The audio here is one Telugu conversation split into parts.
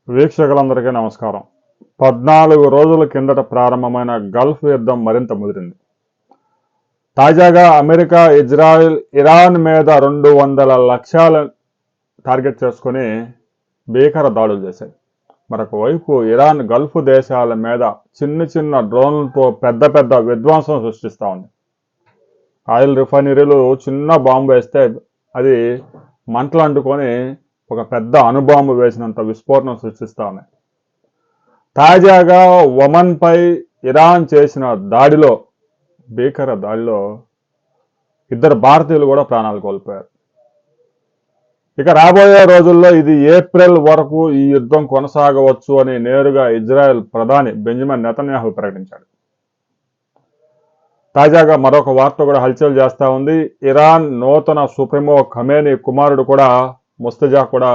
వీక్షకులందరికీ నమస్కారం. 14 రోజుల కిందట ప్రారంభమైన గల్ఫ్ యుద్ధం మరింత ముదిరింది. తాజాగా అమెరికా, ఇజ్రాయెల్, ఇరాన్ మీద 200 లక్ష్యాలు టార్గెట్ చేసుకుని భీకర దాడులు చేశాయి. మరొక వైపు ఇరాన్ గల్ఫ్ దేశాల మీద చిన్న డ్రోన్లతో పెద్ద విధ్వంసం సృష్టిస్తూ ఉంది. ఆయిల్ రిఫైనరీలు చిన్న బాంబు వేస్తే అది మంటలు అంటుకొని ఒక పెద్ద అణుబాంబు వేసినంత విస్ఫోటనం సృష్టిస్తూ ఉన్నాయి. తాజాగా ఒమన్పై ఇరాన్ చేసిన దాడిలో, భీకర దాడిలో 2 భారతీయులు కూడా ప్రాణాలు కోల్పోయారు. ఇక రాబోయే రోజుల్లో ఇది ఏప్రిల్ వరకు ఈ యుద్ధం కొనసాగవచ్చు అని నేరుగా ఇజ్రాయెల్ ప్రధాని బెంజమిన్ నెతన్యాహు ప్రకటించాడు. తాజాగా మరొక వార్త కూడా హల్చల్ చేస్తూ ఉంది. ఇరాన్ నూతన సుప్రీమో ఖమేనీ కుమారుడు కూడా ముస్తజా కూడా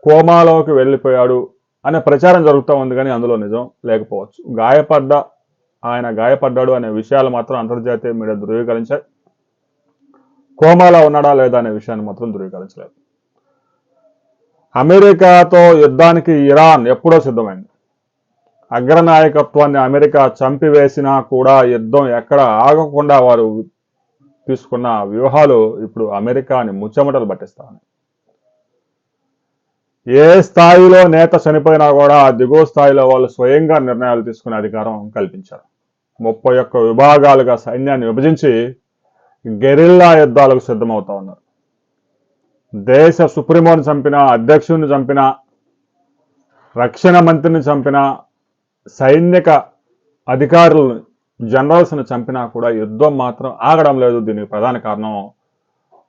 కోమాలోకి వెళ్ళిపోయాడు అనే ప్రచారం జరుగుతూ ఉంది, కానీ అందులో నిజం లేకపోవచ్చు. ఆయన గాయపడ్డాడు అనే విషయాలు మాత్రం అంతర్జాతీయ మీడియా ధృవీకరించాయి. కోమాలో ఉన్నాడా లేదా అనే విషయాన్ని మాత్రం ధృవీకరించలేదు. అమెరికాతో యుద్ధానికి ఇరాన్ ఎప్పుడో సిద్ధమైంది. అగ్రనాయకత్వాన్ని అమెరికా చంపివేసినా కూడా యుద్ధం ఎక్కడ ఆగకుండా వారు తీసుకున్న వ్యూహాలు ఇప్పుడు అమెరికాని ముచ్చమటలు పట్టిస్తా ఉన్నాయి. ఏ స్థాయిలో నేత చనిపోయినా కూడా దిగువ స్థాయిలో వాళ్ళు స్వయంగా నిర్ణయాలు తీసుకునే అధికారం కల్పించారు. 31 విభాగాలుగా సైన్యాన్ని విభజించి గెరిల్లా యుద్ధాలకు సిద్ధమవుతా ఉన్నారు. దేశ సుప్రీమోని చంపినా, అధ్యక్షుడిని చంపినా, రక్షణ మంత్రిని చంపినా, సైనిక అధికారులను, జనరల్స్ని చంపినా కూడా యుద్ధం మాత్రం ఆగడం లేదు. దీనికి ప్రధాన కారణం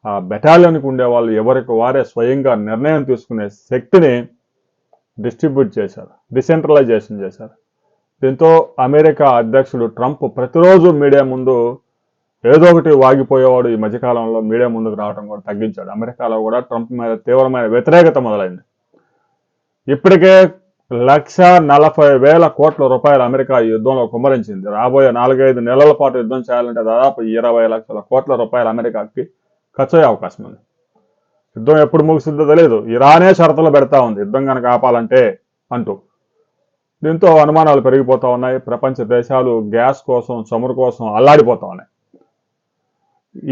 ఆ బెటాలియన్కి ఉండే వాళ్ళు ఎవరికి వారే స్వయంగా నిర్ణయం తీసుకునే శక్తిని డిస్ట్రిబ్యూట్ చేశారు, డిసెంట్రలైజేషన్ చేశారు. దీంతో అమెరికా అధ్యక్షుడు ట్రంప్ ప్రతిరోజు మీడియా ముందు ఏదో ఒకటి వాగిపోయేవాడు. ఈ మధ్యకాలంలో మీడియా ముందుకు రావడం కూడా తగ్గించాడు. అమెరికాలో కూడా ట్రంప్ మీద తీవ్రమైన వ్యతిరేకత మొదలైంది. ఇప్పటికే 1,40,000 కోట్ల రూపాయలు అమెరికా ఈ యుద్ధంలో కుమ్మరించింది. రాబోయే 4-5 నెలల పాటు యుద్ధం చేయాలంటే దాదాపు 20 లక్షల కోట్ల రూపాయలు అమెరికాకి ఖర్చు అయ్యే అవకాశం ఉంది. యుద్ధం ఎప్పుడు ముగిసిందో తెలియదు. ఇరానే షరతులు పెడతా ఉంది యుద్ధం కనుక ఆపాలంటే అంటూ. దీంతో అనుమానాలు పెరిగిపోతూ ఉన్నాయి. ప్రపంచ దేశాలు గ్యాస్ కోసం, చమురు కోసం అల్లాడిపోతా ఉన్నాయి.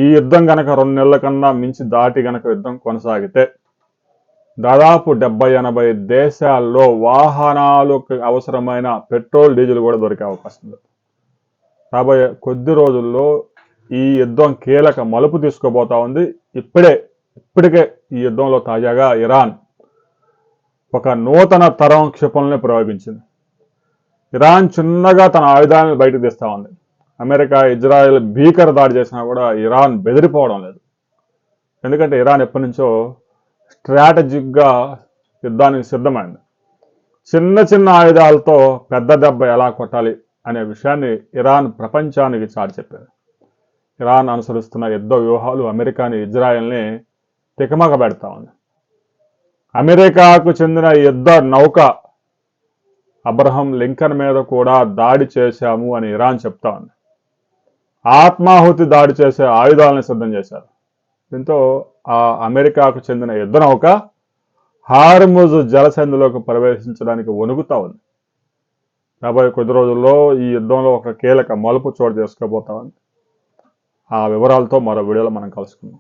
ఈ యుద్ధం కనుక 2 నెలల కన్నా మించి దాటి కనుక యుద్ధం కొనసాగితే దాదాపు 70-80 దేశాల్లో వాహనాలకు అవసరమైన పెట్రోల్, డీజిల్ కూడా దొరికే అవకాశం ఉంది. రాబోయే కొద్ది రోజుల్లో ఈ యుద్ధం కీలక మలుపు తీసుకోబోతా ఉంది. ఇప్పటికే ఈ యుద్ధంలో తాజాగా ఇరాన్ ఒక నూతన తరం క్షిపణుల్ని ప్రయోగించింది. ఇరాన్ చిన్నగా తన ఆయుధాలను బయటకు తీస్తూ ఉంది. అమెరికా, ఇజ్రాయెల్ భీకర దాడి చేసినా కూడా ఇరాన్ బెదిరిపోవడం లేదు. ఎందుకంటే ఇరాన్ ఎప్పటి నుంచో స్ట్రాటజిక్గా యుద్ధానికి సిద్ధమైంది. చిన్న ఆయుధాలతో పెద్ద దెబ్బ ఎలా కొట్టాలి అనే విషయాన్ని ఇరాన్ ప్రపంచానికి చాటి చెప్పింది. ఇరాన్ అనుసరిస్తున్న యుద్ధ వ్యూహాలు అమెరికాని, ఇజ్రాయెల్ని తికమక పెడతా ఉంది. అమెరికాకు చెందిన యుద్ధ నౌక అబ్రహం లింకన్ మీద కూడా దాడి చేశాము అని ఇరాన్ చెప్తా ఉంది. ఆత్మాహుతి దాడి చేసే ఆయుధాలను సిద్ధం చేశారు. దీంతో ఆ అమెరికాకు చెందిన యుద్ధ నౌక హార్ముజ్ జలసంధిలోకి ప్రవేశించడానికి వణుకుతా ఉంది. రాబోయే కొద్ది రోజుల్లో ఈ యుద్ధంలో ఒక కీలక మలుపు చోటు చేసుకోబోతా ఉంది. ఆ వివరాలతో మరో వీడియోలో మనం కలుసుకుందాం.